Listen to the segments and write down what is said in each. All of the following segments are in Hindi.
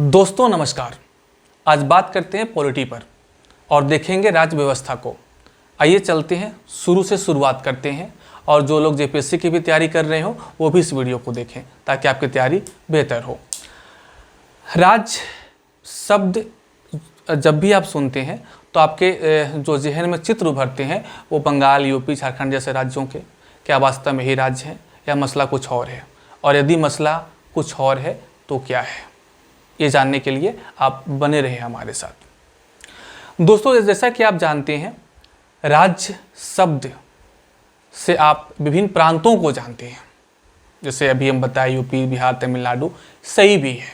दोस्तों नमस्कार। आज बात करते हैं पॉलिटी पर और देखेंगे राज्य व्यवस्था को। आइए चलते हैं, शुरू से शुरुआत करते हैं और जो लोग जेपीएससी की भी तैयारी कर रहे हो वो भी इस वीडियो को देखें ताकि आपकी तैयारी बेहतर हो। राज्य शब्द जब भी आप सुनते हैं तो आपके जो जहन में चित्र उभरते हैं वो बंगाल, यूपी, झारखंड जैसे राज्यों के। क्या वास्तव में ही राज्य है या मसला कुछ और है, और यदि मसला कुछ और है तो क्या है, ये जानने के लिए आप बने रहे हमारे साथ। दोस्तों जैसा कि आप जानते हैं, राज्य शब्द से आप विभिन्न प्रांतों को जानते हैं। जैसे अभी हम बताए यूपी, बिहार, तमिलनाडु, सही भी है,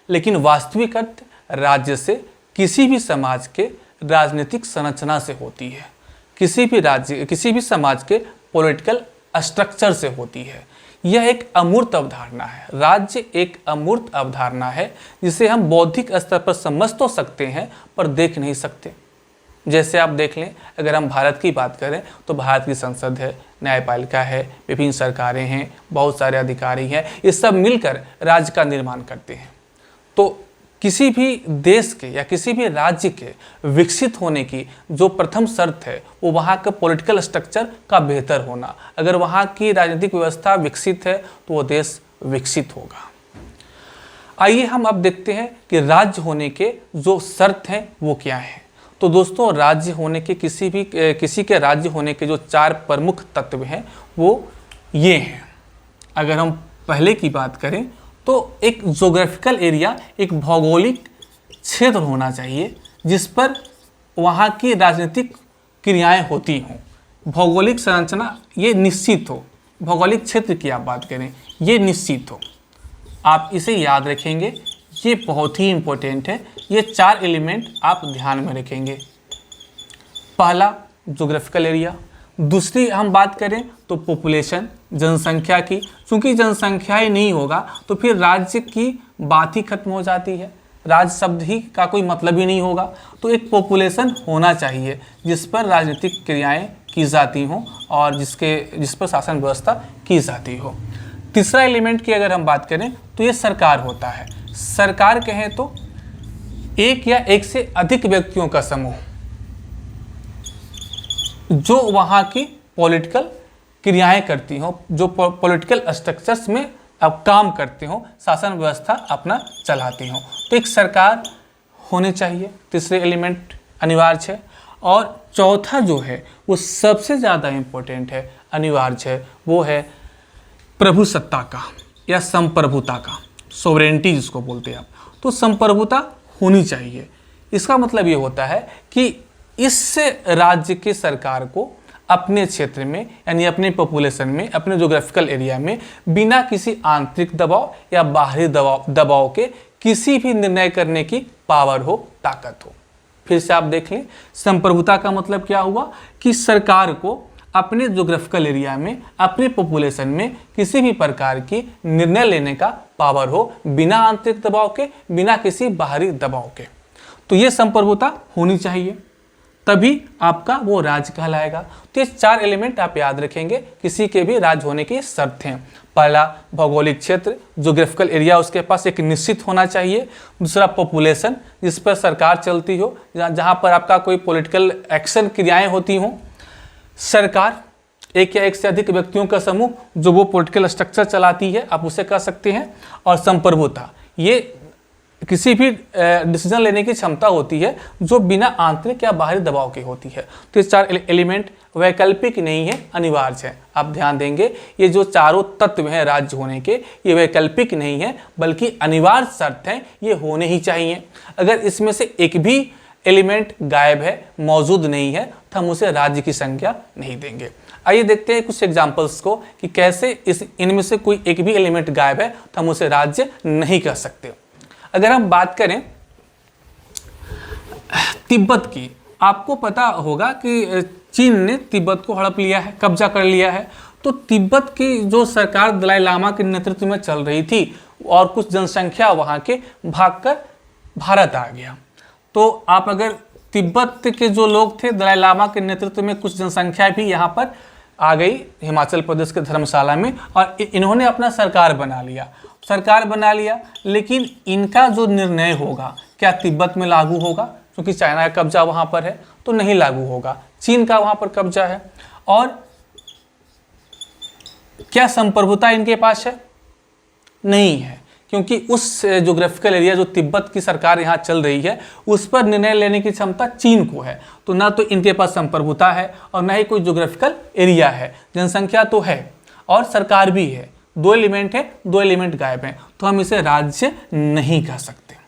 लेकिन वास्तविक अर्थ राज्य से किसी भी समाज के राजनीतिक संरचना से होती है, किसी भी राज्य, किसी भी समाज के पॉलिटिकल स्ट्रक्चर से होती है। यह एक अमूर्त अवधारणा है। राज्य एक अमूर्त अवधारणा है जिसे हम बौद्धिक स्तर पर समझ तो सकते हैं पर देख नहीं सकते। जैसे आप देख लें, अगर हम भारत की बात करें तो भारत की संसद है, न्यायपालिका है, विभिन्न सरकारें हैं, बहुत सारे अधिकारी हैं, ये सब मिलकर राज्य का निर्माण करते हैं। तो किसी भी देश के या किसी भी राज्य के विकसित होने की जो प्रथम शर्त है वो वहाँ का पॉलिटिकल स्ट्रक्चर का बेहतर होना। अगर वहाँ की राजनीतिक व्यवस्था विकसित है तो वो देश विकसित होगा। आइए हम अब देखते हैं कि राज्य होने के जो शर्त हैं वो क्या हैं। तो दोस्तों, राज्य होने के किसी के राज्य होने के जो 4 प्रमुख तत्व हैं वो ये हैं। अगर हम पहले की बात करें तो एक जोग्राफिकल एरिया, एक भौगोलिक क्षेत्र होना चाहिए जिस पर वहाँ की राजनीतिक क्रियाएं होती हों। भौगोलिक संरचना ये निश्चित हो, भौगोलिक क्षेत्र की आप बात करें ये निश्चित हो। आप इसे याद रखेंगे, ये बहुत ही इम्पोर्टेंट है। ये 4 एलिमेंट आप ध्यान में रखेंगे। पहला जोग्राफिकल एरिया। दूसरी हम बात करें तो पॉपुलेशन, जनसंख्या की। चूंकि जनसंख्या ही नहीं होगा तो फिर राज्य की बात ही खत्म हो जाती है, राज्य शब्द ही का कोई मतलब ही नहीं होगा। तो एक पॉपुलेशन होना चाहिए जिस पर राजनीतिक क्रियाएं की जाती हों और जिस पर शासन व्यवस्था की जाती हो। तीसरा एलिमेंट की अगर हम बात करें तो ये सरकार होता है। सरकार कहें तो एक या एक से अधिक व्यक्तियों का समूह जो वहाँ की पॉलिटिकल क्रियाएं करती हों, जो पॉलिटिकल स्ट्रक्चर्स में अब काम करते हों, शासन व्यवस्था अपना चलाती हों। तो एक सरकार होनी चाहिए, तीसरे एलिमेंट अनिवार्य है। और चौथा जो है वो सबसे ज़्यादा इम्पोर्टेंट है, अनिवार्य है, वो है प्रभुसत्ता का या संप्रभुता का, सोवरेनिटी जिसको बोलते हैं आप। तो संप्रभुता होनी चाहिए। इसका मतलब ये होता है कि इससे राज्य की सरकार को अपने क्षेत्र में यानी अपने पॉपुलेशन में, अपने जोग्राफिकल एरिया में बिना किसी आंतरिक दबाव या बाहरी दबाव के किसी भी निर्णय करने की पावर हो, ताकत हो। फिर से आप देख लें, संप्रभुता का मतलब क्या हुआ कि सरकार को अपने जोग्राफिकल एरिया में, अपने पॉपुलेशन में किसी भी प्रकार की निर्णय लेने का पावर हो बिना आंतरिक दबाव के, बिना किसी बाहरी दबाव के। तो ये संप्रभुता होनी चाहिए, तभी आपका वो राज्य कहलाएगा। तो ये 4 एलिमेंट आप याद रखेंगे, किसी के भी राज्य होने की शर्त हैं। पहला भौगोलिक क्षेत्र, जोग्राफिकल एरिया उसके पास एक निश्चित होना चाहिए। दूसरा पॉपुलेशन, जिस पर सरकार चलती हो, जहाँ पर आपका कोई पॉलिटिकल एक्शन क्रियाएं होती हों। सरकार, एक या एक से अधिक व्यक्तियों का समूह जो वो पॉलिटिकल स्ट्रक्चर चलाती है, आप उसे कह सकते हैं। और संप्रभुता, ये किसी भी डिसीजन लेने की क्षमता होती है जो बिना आंतरिक या बाहरी दबाव की होती है। तो ये 4 एलिमेंट वैकल्पिक नहीं है, अनिवार्य है। आप ध्यान देंगे, ये जो चारों तत्व हैं राज्य होने के, ये वैकल्पिक नहीं है बल्कि अनिवार्य शर्त हैं, ये होने ही चाहिए। अगर इसमें से एक भी एलिमेंट गायब है, मौजूद नहीं है, तो हम उसे राज्य की संज्ञा नहीं देंगे। आइए देखते हैं कुछ एग्जाम्पल्स को कि कैसे इनमें से कोई एक भी एलिमेंट गायब है तो हम उसे राज्य नहीं कह सकते। अगर हम बात करें तिब्बत की, आपको पता होगा कि चीन ने तिब्बत को हड़प लिया है, कब्जा कर लिया है। तो तिब्बत की जो सरकार दलाई लामा के नेतृत्व में चल रही थी और कुछ जनसंख्या वहाँ के भागकर भारत आ गया। तो आप अगर तिब्बत के जो लोग थे, दलाई लामा के नेतृत्व में कुछ जनसंख्या भी यहाँ पर आ गई हिमाचल प्रदेश के धर्मशाला में और इन्होंने अपना सरकार बना लिया। लेकिन इनका जो निर्णय होगा क्या तिब्बत में लागू होगा, क्योंकि चाइना का कब्जा वहाँ पर है, तो नहीं लागू होगा। चीन का वहाँ पर कब्जा है, और क्या संप्रभुता इनके पास है? नहीं है, क्योंकि उस ज्योग्राफिकल एरिया जो तिब्बत की सरकार यहाँ चल रही है उस पर निर्णय लेने की क्षमता चीन को है। तो ना तो इनके पास संप्रभुता है और ना ही कोई ज्योग्राफिकल एरिया है। जनसंख्या तो है और सरकार भी है, दो एलिमेंट है, दो एलिमेंट गायब हैं, तो हम इसे राज्य नहीं कह सकते।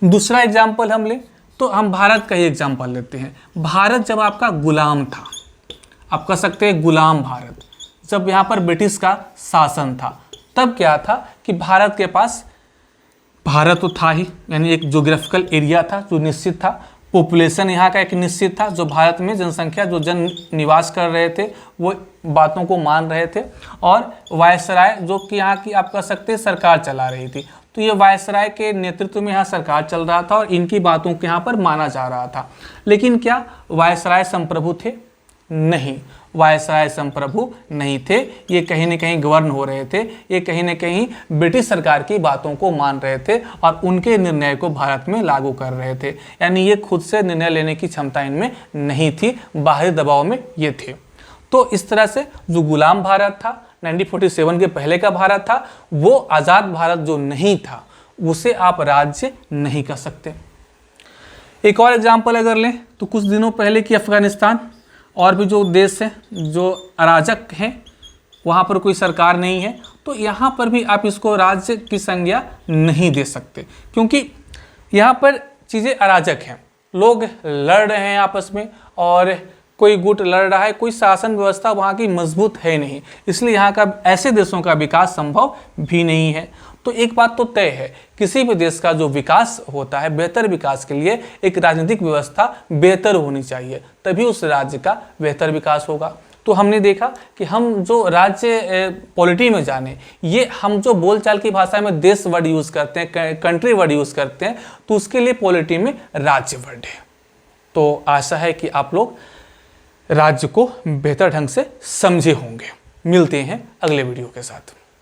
दूसरा एग्जाम्पल हम लें तो हम भारत का ही एग्जाम्पल लेते हैं। भारत जब आपका गुलाम था, आप कह सकते हैं गुलाम भारत, जब यहाँ पर ब्रिटिश का शासन था, तब क्या था कि भारत के पास, भारत तो था ही, यानी एक ज्योग्राफिकल एरिया था जो निश्चित था, पॉपुलेशन यहाँ का एक निश्चित था, जो भारत में जनसंख्या जो जन निवास कर रहे थे वो बातों को मान रहे थे, और वायसराय जो कि यहाँ की आप कह सकते हैं सरकार चला रही थी। तो ये वायसराय के नेतृत्व में यहाँ सरकार चल रहा था और इनकी बातों को यहाँ पर माना जा रहा था। लेकिन क्या वायसराय संप्रभु थे? नहीं, वायसराय संप्रभु नहीं थे। ये कहीं न कहीं गवर्न हो रहे थे, ये कहीं न कहीं ब्रिटिश सरकार की बातों को मान रहे थे और उनके निर्णय को भारत में लागू कर रहे थे। यानी ये खुद से निर्णय लेने की क्षमता इनमें नहीं थी, बाहरी दबाव में ये थे। तो इस तरह से जो गुलाम भारत था, 1947 के पहले का भारत था, वो आज़ाद भारत जो नहीं था उसे आप राज्य नहीं कह सकते। एक और एग्जाम्पल अगर लें तो कुछ दिनों पहले की अफगानिस्तान और भी जो देश हैं जो अराजक हैं, वहाँ पर कोई सरकार नहीं है, तो यहाँ पर भी आप इसको राज्य की संज्ञा नहीं दे सकते, क्योंकि यहाँ पर चीज़ें अराजक हैं, लोग लड़ रहे हैं आपस में और कोई गुट लड़ रहा है, कोई शासन व्यवस्था वहाँ की मजबूत है नहीं, इसलिए यहाँ का ऐसे देशों का विकास संभव भी नहीं है। तो एक बात तो तय है, किसी भी देश का जो विकास होता है, बेहतर विकास के लिए एक राजनीतिक व्यवस्था बेहतर होनी चाहिए, तभी उस राज्य का बेहतर विकास होगा। तो हमने देखा कि हम जो राज्य पॉलिटी में जाने, ये हम जो बोलचाल की भाषा में देश वर्ड यूज़ करते हैं, कंट्री वर्ड यूज़ करते हैं, तो उसके लिए पॉलिटी में राज्य वर्ड है। तो आशा है कि आप लोग राज्य को बेहतर ढंग से समझे होंगे। मिलते हैं अगले वीडियो के साथ।